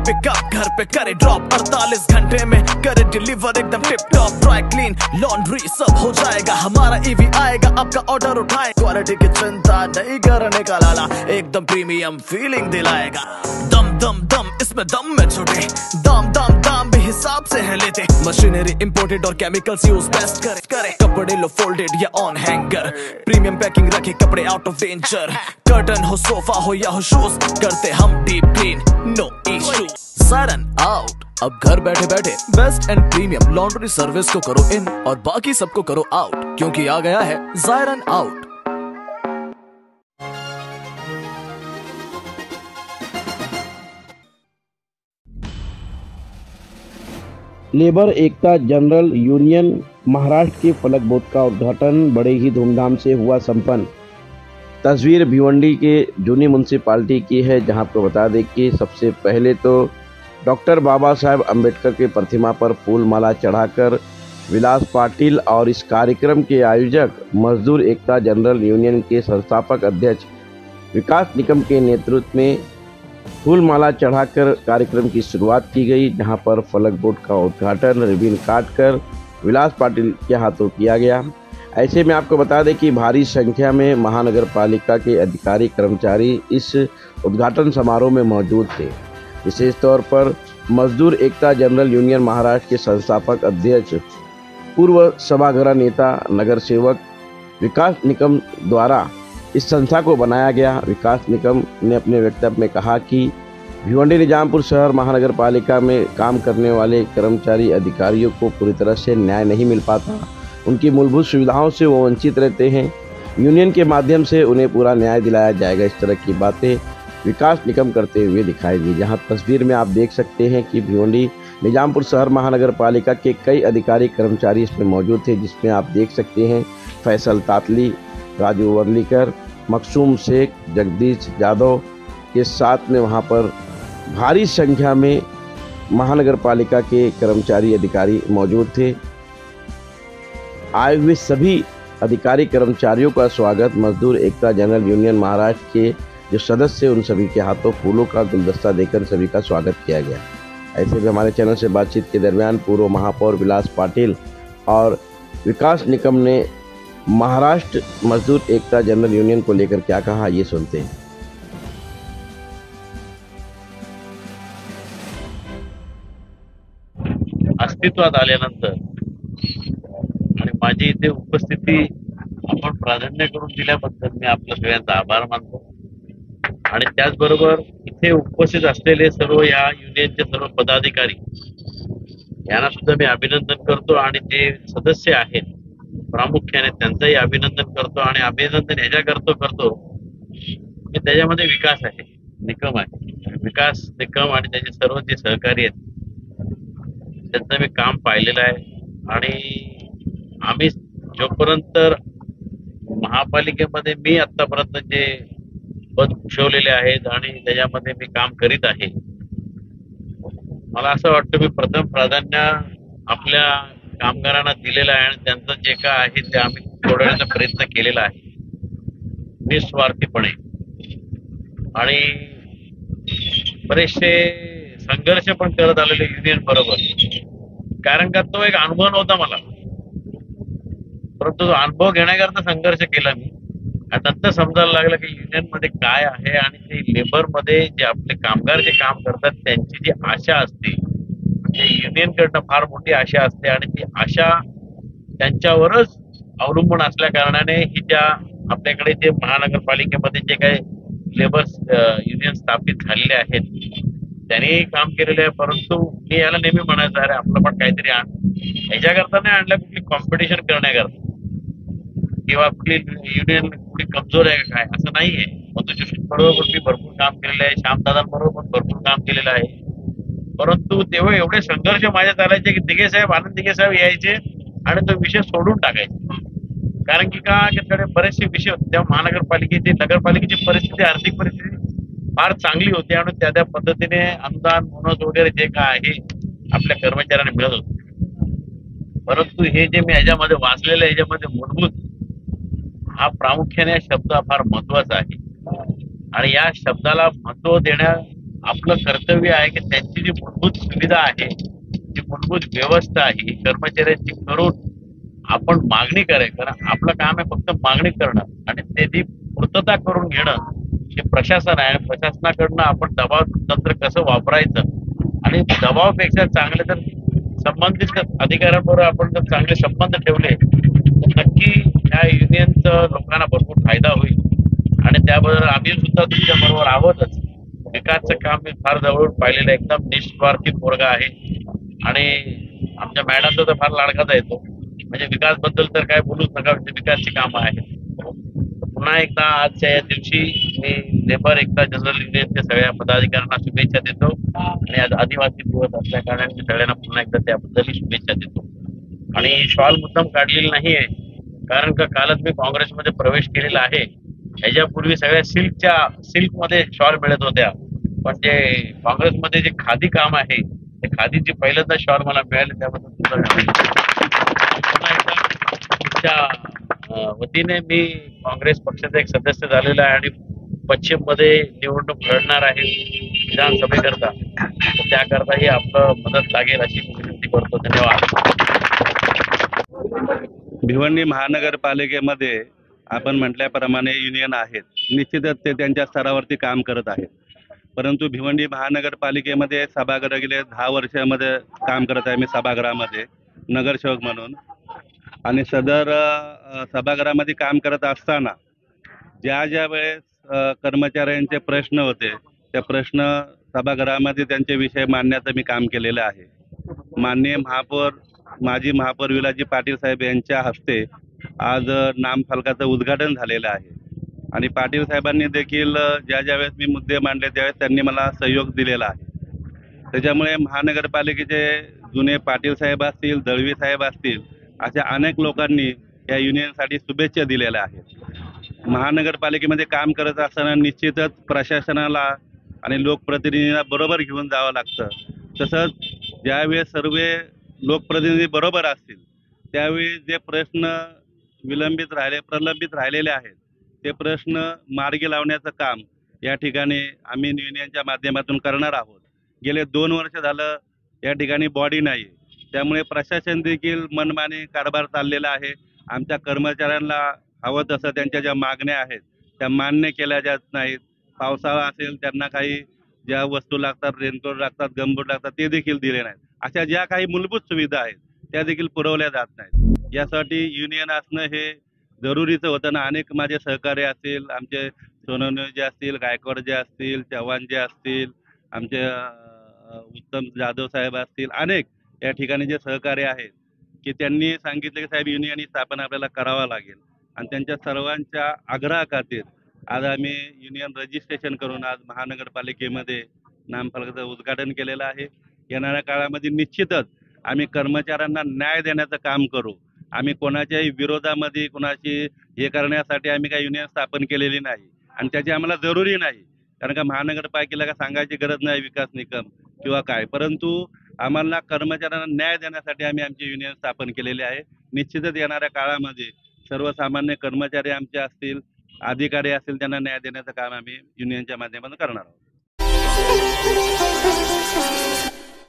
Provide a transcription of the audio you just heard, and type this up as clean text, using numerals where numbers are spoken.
Pickup, घर पे करे drop, 48 घंटे में करे डिलीवर एकदम tip top. Dry clean laundry सब हो जाएगा, हमारा ईवी आएगा, आपका ऑर्डर उठाए। क्वालिटी की चिंता नहीं करने का लाला, एकदम प्रीमियम फीलिंग दिलाएगा। दम दम दम इसमें दम में छोटे, दाम दाम दाम भी हिसाब से है लेते। मशीनरी इंपोर्टेड और केमिकल्स यूज बेस्ट करे। कपड़े लो फोल्डेड या ऑन हैंगर, प्रीमियम पैकिंग रखे कपड़े आउट ऑफ डेंजर। कर्टन हो सोफा हो या हो शूज, करते हम deep clean no issue. Siren out, अब घर बैठे बैठे best and premium laundry service को करो इन और बाकी सबको करो आउट, क्योंकि आ गया है सायरन आउट। लेबर एकता जनरल यूनियन महाराष्ट्र के फलक बोर्ड का उद्घाटन बड़े ही धूमधाम से हुआ संपन्न। तस्वीर भिवंडी के जूनी म्यूनसिपालिटी की है, जहां आपको बता दें कि सबसे पहले तो डॉक्टर बाबा साहेब अम्बेडकर की प्रतिमा पर फूल माला चढ़ाकर विलास पाटिल और इस कार्यक्रम के आयोजक मजदूर एकता जनरल यूनियन के संस्थापक अध्यक्ष विकास निकम के नेतृत्व में फूल माला चढ़ाकर कार्यक्रम की शुरुआत की गई, जहां पर फलक बोर्ड का उद्घाटन रिबन काटकर विलास पाटिल के हाथों किया गया। ऐसे में आपको बता दें कि भारी संख्या में महानगर पालिका के अधिकारी कर्मचारी इस उद्घाटन समारोह में मौजूद थे। विशेष तौर पर मजदूर एकता जनरल यूनियन महाराष्ट्र के संस्थापक अध्यक्ष पूर्व सभागृह नेता नगर सेवक विकास निकम द्वारा इस संस्था को बनाया गया। विकास निकम ने अपने वक्तव्य में कहा कि भिवंडी निजामपुर शहर महानगर पालिका में काम करने वाले कर्मचारी अधिकारियों को पूरी तरह से न्याय नहीं मिल पाता, उनकी मूलभूत सुविधाओं से वो वंचित रहते हैं। यूनियन के माध्यम से उन्हें पूरा न्याय दिलाया जाएगा। इस तरह की बातें विकास निकम करते हुए दिखाई दी। जहां तस्वीर में आप देख सकते हैं कि भिवंडी निजामपुर शहर महानगर पालिका के कई अधिकारी कर्मचारी इसमें मौजूद थे, जिसमें आप देख सकते हैं फैसल तातली, राजू वर्लीकर, मकसूम शेख, जगदीश यादव के साथ में वहां पर भारी संख्या में महानगर पालिका के कर्मचारी अधिकारी मौजूद थे। आए हुए सभी अधिकारी कर्मचारियों का स्वागत मजदूर एकता जनरल यूनियन महाराष्ट्र के जो सदस्य उन सभी के हाथों फूलों का गुलदस्ता देकर सभी का स्वागत किया गया। ऐसे भी हमारे चैनल से बातचीत के दरमियान पूर्व महापौर विलास पाटिल और विकास निकम ने महाराष्ट्र मजदूर एकता जनरल यूनियन को लेकर क्या कहा, ये सुनते हैं। अस्तित्वात आल्यानंतर आणि माझी इथे उपस्थिती आपण प्राधान्य करून दिल्याबद्दल मी आपल्या सगळ्यांचा आभार मानतो। आणि त्याचबरोबर इथे उपस्थित असलेले सर्व या युनियनचे सर्व पदाधिकारी यांना सुद्धा मी अभिनंदन करतो आणि जे सदस्य आहेत प्रामुख्याने त्यांचंही अभिनंदन करतो। आणि अभिनंदन ह्याच्याकरता करतो की त्याच्यामध्ये विकास आहे, निकम आहे, विकास निकम आणि त्याचे सर्व जे सहकारी आहेत त्यांचं मी काम पाहिलेलं आहे। आणि आम्ही जोपर्यंत महापालिकेमध्ये मी आतापर्यंत जे पद भूषवलेले आहेत आणि त्याच्यामध्ये मी काम करीत आहे, मला असं वाटतं मी प्रथम प्राधान्य आपल्या कामगारांना दिलेलं आहे आणि त्यांचं जे काय आहे ते आम्ही सोडवण्याचा प्रयत्न केलेला आहे निस्वार्थीपणे। आणि बरेचसे संघर्ष पण करत आलेले युनियन बरोबर, कारण का तो एक अनुभव नव्हता मला, परंतु तो अनुभव घेण्याकरता संघर्ष केला मी। नंतर समजायला लागलं की युनियन मध्ये काय आहे आणि ते लेबर मध्ये जे आपले कामगार जे काम करतात त्यांची जी आशा असते ते युनियन कडनं फार मोठी आशा असते आणि ती आशा त्यांच्यावरच अवलंबून असल्या कारणाने ही ज्या आपल्याकडे जे महानगरपालिकेमध्ये जे काही लेबर युनियन स्थापित झालेले आहेत त्यांनी काम केलेलं आहे। परंतु मी याला नेहमी म्हणायचं अरे आपलं पण काहीतरी आण, याच्याकरता नाही आणलं कुठली कॉम्पिटिशन करण्याकरता किंवा कुठली युनियन कुठली कमजोर आहे काय असं नाहीये। मधुसूदन बरोबर मी भरपूर काम केलेलं आहे, श्यामदादांबरोबर पण भरपूर काम केलेलं आहे, परंतु तेव्हा एवढे संघर्ष माझ्या चालायचे की दिघे साहेब आनंद दिघे साहेब यायचे आणि तो विषय सोडून टाकायचे। कारण की का बरेचसे विषय होते तेव्हा महानगरपालिकेची नगरपालिकेची परिस्थिती आर्थिक परिस्थिती फार चांगली होती आणि त्या पद्धतीने अनुदान बोनस वगैरे जे काय आहे आपल्या कर्मचाऱ्यांना मिळत होते। परंतु हे जे मी ह्याच्यामध्ये वाचलेलं ह्याच्यामध्ये मूलभूत हा प्रामुख्याने शब्द फार महत्वाचा आहे आणि या शब्दाला महत्व देण्या आपलं कर्तव्य आहे की त्यांची जी मूलभूत सुविधा आहे, जी मूलभूत व्यवस्था आहे कर्मचाऱ्यांची करून आपण मागणी करायची. कारण आपलं काम आहे फक्त मागणी करणं आणि त्याची पूर्तता करून घेणं हे प्रशासन आहे. प्रशासनाकडनं आपण दबाव तंत्र कसं वापरायचं आणि दबावापेक्षा चांगले तर संबंधित अधिकाऱ्यांबरोबर आपण जर चांगले संबंध ठेवले तर नक्की या युनियनचा लोकांना भरपूर फायदा होईल आणि त्याबद्दल आम्ही सुद्धा तुमच्या बरोबर आहोतच. विकासचं काम मी फार जवळून पाहिलेलं आहे. एकदम निस्वार्थी पोरगा आहे आणि आमच्या मॅडमचा तर फार लाडकाच आहे तो. म्हणजे विकास बद्दल तर काय बोलूच नका, म्हणजे विकासची कामं आहेत. पुन्हा एकदा आजच्या या दिवशी मी लेबर एकता जनरल युनियनच्या सगळ्या पदाधिकाऱ्यांना शुभेच्छा देतो आणि आज आदिवासी दिवस असल्या कारणाने मी सगळ्यांना पुन्हा एकदा त्याबद्दल शुभेच्छा देतो. आणि शॉल मुद्दाम काढलेली नाहीये, कारण का कालच मी काँग्रेसमध्ये प्रवेश केलेला आहे. ह्याच्यापूर्वी सगळ्या सिल्कमध्ये शॉल मिळत होत्या, पण जे काँग्रेसमध्ये जे खादी काम आहे ते खादीची पहिल्यांदा शॉल मला मिळाले, त्याबद्दल पुन्हा एकदा तुमच्या वतीने मी काँग्रेस पक्षाचा एक सदस्य झालेला आहे आणि पश्चिम मध्ये निवडणूक लढणार आहे विधानसभेकरता. त्याकरताही आपलं मदत लागेल अशी विनंती करतो. धन्यवाद. भिवंडी महानगरपालिकेमध्ये आपण म्हटल्याप्रमाणे युनियन आहेत. निश्चितच ते त्यांच्या स्तरावरती काम करत आहेत, परंतु भिवंडी महानगरपालिकेमध्ये सभागृह गेले 10 वर्षामध्ये काम करत आहे मी सभागृहामध्ये नगरसेवक म्हणून. आणि सदर सभागृहामध्ये काम करत असताना ज्या वेळेस कर्मचाऱ्यांचे प्रश्न होते त्या प्रश्न सभागृहामध्ये त्यांचे विषय मांडण्याचं मी काम केलेलं आहे. माननीय माजी महापौर विलाजी पाटील साहेब यांच्या हस्ते आज नामफलकाचं उद्घाटन झालेलं आहे आणि पाटील साहेबांनी देखील ज्या वेळेस मी मुद्दे मांडले त्यावेळेस त्यांनी मला सहयोग दिलेला आहे. त्याच्यामुळे महानगरपालिकेचे जुने पाटील साहेब असतील, दळवी साहेब असतील, अशा अनेक लोकांनी या युनियनसाठी शुभेच्छा दिलेल्या आहेत. महानगरपालिकेमध्ये काम करत असताना निश्चितच प्रशासनाला आणि लोकप्रतिनिधींना बरोबर घेऊन जावं लागतं. तसंच ज्यावेळेस सर्व लोकप्रतिनिधी बरोबर असतील त्यावेळी जे प्रश्न प्रलंबित राहिलेले आहेत ते प्रश्न मार्गी लावण्याचं काम या ठिकाणी आम्ही युनियनच्या माध्यमातून करणार आहोत. गेले 2 वर्ष झालं या ठिकाणी बॉडी नाही, त्यामुळे प्रशासन देखील मनमानी कारभार चाललेला आहे. आमच्या कर्मचाऱ्यांना हवं तसं त्यांच्या ज्या मागण्या आहेत त्या मान्य केल्या जात नाहीत. पावसाळा असेल त्यांना काही ज्या वस्तू लागतात, रेनकोट लागतात, गमबूट लागतात, ते देखील दिले नाहीत. अशा ज्या काही मूलभूत सुविधा आहेत त्या देखील पुरवल्या जात नाहीत. यासाठी युनियन असणं हे जरुरीचं होतं ना. अनेक माझे सहकार्य असतील, आमचे सोनवणे जे असतील, गायकवाड जे असतील, चव्हाण जे असतील, आमचे उत्तम जाधव साहेब असतील, अनेक या ठिकाणी जे सहकार्य आहेत की त्यांनी सांगितले की साहेब युनियन ही स्थापना आपल्याला करावा लागेल आणि त्यांच्या सर्वांच्या आग्रहाखातीर आज आम्ही युनियन रजिस्ट्रेशन करून आज महानगरपालिकेमध्ये नामफलकाचं उद्घाटन केलेलं आहे. येणाऱ्या काळामध्ये निश्चितच आम्ही कर्मचाऱ्यांना न्याय देण्याचं काम करू. आम्ही कोणाच्याही विरोधामध्ये कोणाची हे करण्यासाठी आम्ही काही युनियन स्थापन केलेली नाही आणि त्याची आम्हाला जरुरी नाही, कारण का महानगरपालिकेला काय सांगायची गरज नाही विकास निकम किंवा काय, परंतु आम्हाला कर्मचाऱ्यांना न्याय देण्यासाठी आम्ही आमची युनियन स्थापन केलेली आहे. निश्चितच येणाऱ्या काळामध्ये सर्वसामान्य कर्मचारी आमचे असतील, अधिकारी असतील, त्यांना न्याय देण्याचं काम आम्ही युनियनच्या माध्यमातून करणार आहोत.